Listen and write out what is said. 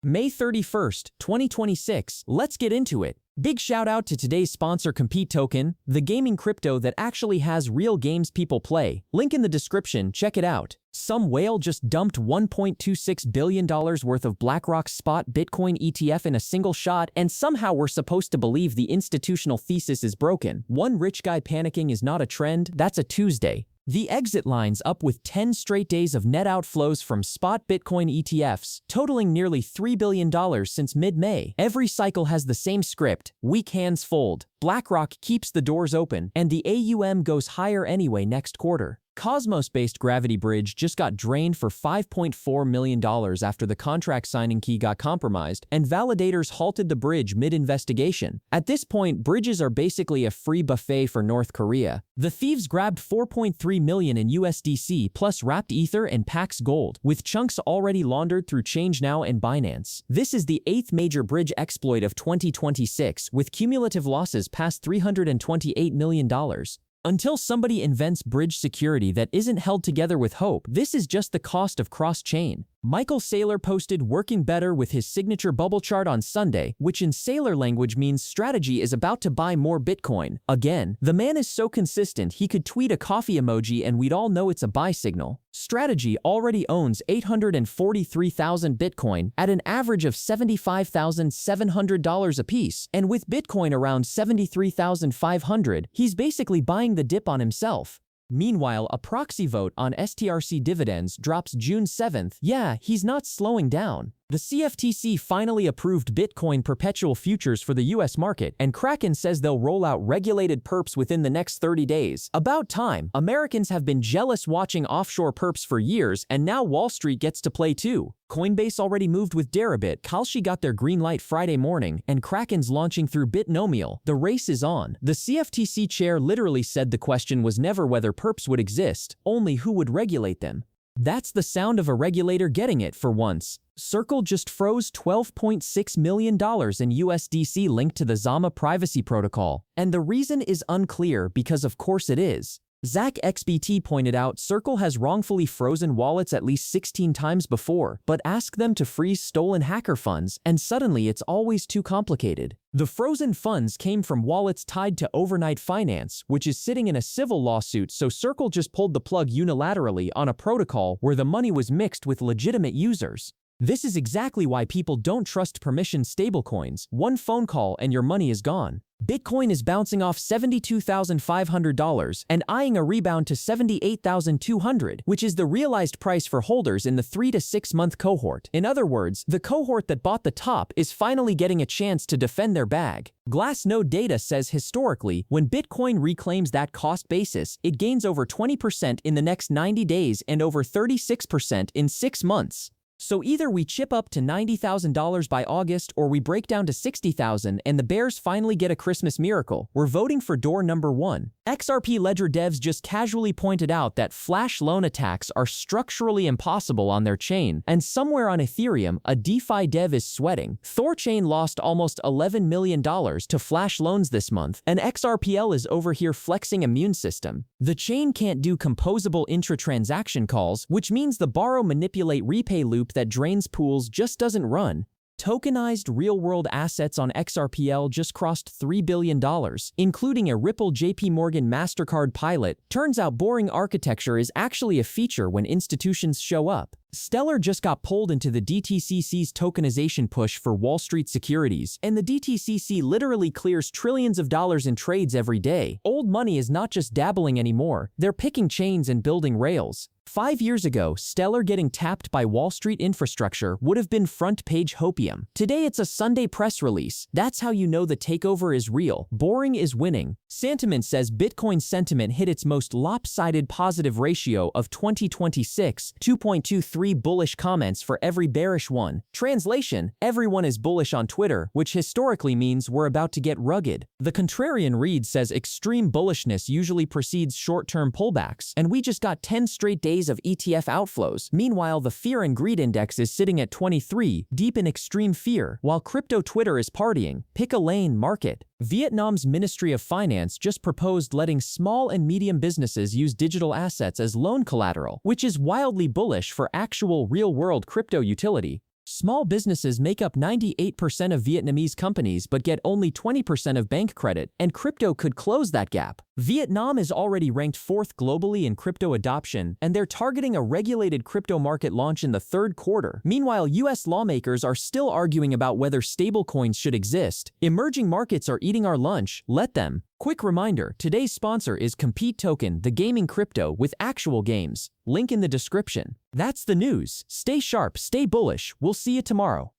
May 31st, 2026. Let's get into it. Big shout out to today's sponsor Compete Token, the gaming crypto that actually has real games people play. Link in the description, check it out. Some whale just dumped $1.26 billion worth of BlackRock's spot Bitcoin ETF in a single shot, and somehow we're supposed to believe the institutional thesis is broken. One rich guy panicking is not a trend, that's a Tuesday. The exit lines up with 10 straight days of net outflows from spot Bitcoin ETFs, totaling nearly $3 billion since mid-May. Every cycle has the same script: weak hands fold, BlackRock keeps the doors open, and the AUM goes higher anyway next quarter. Cosmos-based Gravity Bridge just got drained for $5.4 million after the contract signing key got compromised, and validators halted the bridge mid-investigation. At this point, bridges are basically a free buffet for North Korea. The thieves grabbed $4.3 million in USDC plus wrapped Ether and Pax Gold, with chunks already laundered through ChangeNow and Binance. This is the 8th major bridge exploit of 2026, with cumulative losses past $328 million. Until somebody invents bridge security that isn't held together with hope, this is just the cost of cross-chain. Michael Saylor posted working better with his signature bubble chart on Sunday, which in Saylor language means strategy is about to buy more Bitcoin. Again, the man is so consistent he could tweet a coffee emoji and we'd all know it's a buy signal. Strategy already owns 843,000 Bitcoin at an average of $75,700 apiece, and with Bitcoin around 73,500, he's basically buying the dip on himself. Meanwhile, a proxy vote on STRC dividends drops June 7th. Yeah, he's not slowing down. The CFTC finally approved Bitcoin perpetual futures for the US market, and Kraken says they'll roll out regulated perps within the next 30 days. About time. Americans have been jealous watching offshore perps for years, and now Wall Street gets to play too. Coinbase already moved with Deribit, Kalshi got their green light Friday morning, and Kraken's launching through Bitnomial. The race is on. The CFTC chair literally said the question was never whether perps would exist, only who would regulate them. That's the sound of a regulator getting it for once. Circle just froze $12.6 million in USDC linked to the Zama privacy protocol, and the reason is unclear because of course it is. Zach XBT pointed out Circle has wrongfully frozen wallets at least 16 times before, but ask them to freeze stolen hacker funds, and suddenly it's always too complicated. The frozen funds came from wallets tied to Overnight Finance, which is sitting in a civil lawsuit, so Circle just pulled the plug unilaterally on a protocol where the money was mixed with legitimate users. This is exactly why people don't trust permissioned stablecoins. One phone call and your money is gone. Bitcoin is bouncing off $72,500 and eyeing a rebound to $78,200, which is the realized price for holders in the 3 to 6 month cohort. In other words, the cohort that bought the top is finally getting a chance to defend their bag. Glassnode data says historically, when Bitcoin reclaims that cost basis, it gains over 20% in the next 90 days and over 36% in 6 months. So either we chip up to $90,000 by August or we break down to $60,000 and the bears finally get a Christmas miracle. We're voting for door number 1. XRP Ledger devs just casually pointed out that flash loan attacks are structurally impossible on their chain, and somewhere on Ethereum, a DeFi dev is sweating. Thorchain lost almost $11 million to flash loans this month, and XRPL is over here flexing immune system. The chain can't do composable intra-transaction calls, which means the borrow manipulate repay loop that drains pools just doesn't run. Tokenized real-world assets on XRPL just crossed $3 billion, including a Ripple JP Morgan MasterCard pilot. Turns out boring architecture is actually a feature when institutions show up. Stellar just got pulled into the DTCC's tokenization push for Wall Street securities, and the DTCC literally clears trillions of dollars in trades every day. Old money is not just dabbling anymore, they're picking chains and building rails. 5 years ago, Stellar getting tapped by Wall Street infrastructure would have been front-page hopium. Today it's a Sunday press release. That's how you know the takeover is real. Boring is winning. Santiment says Bitcoin sentiment hit its most lopsided positive ratio of 2026, 2.23 bullish comments for every bearish one. Translation: everyone is bullish on Twitter, which historically means we're about to get rugged. The contrarian read says extreme bullishness usually precedes short-term pullbacks, and we just got 10 straight days of ETF outflows. Meanwhile, the fear and greed index is sitting at 23, deep in extreme fear, while crypto Twitter is partying. Pick a lane, market. Vietnam's Ministry of Finance just proposed letting small and medium businesses use digital assets as loan collateral, which is wildly bullish for actual real-world crypto utility. Small businesses make up 98% of Vietnamese companies but get only 20% of bank credit, and crypto could close that gap. Vietnam is already ranked 4th globally in crypto adoption, and they're targeting a regulated crypto market launch in the 3rd quarter. Meanwhile, US lawmakers are still arguing about whether stablecoins should exist. Emerging markets are eating our lunch. Let them. Quick reminder, today's sponsor is Compete Token, the gaming crypto with actual games. Link in the description. That's the news. Stay sharp, stay bullish. We'll see you tomorrow.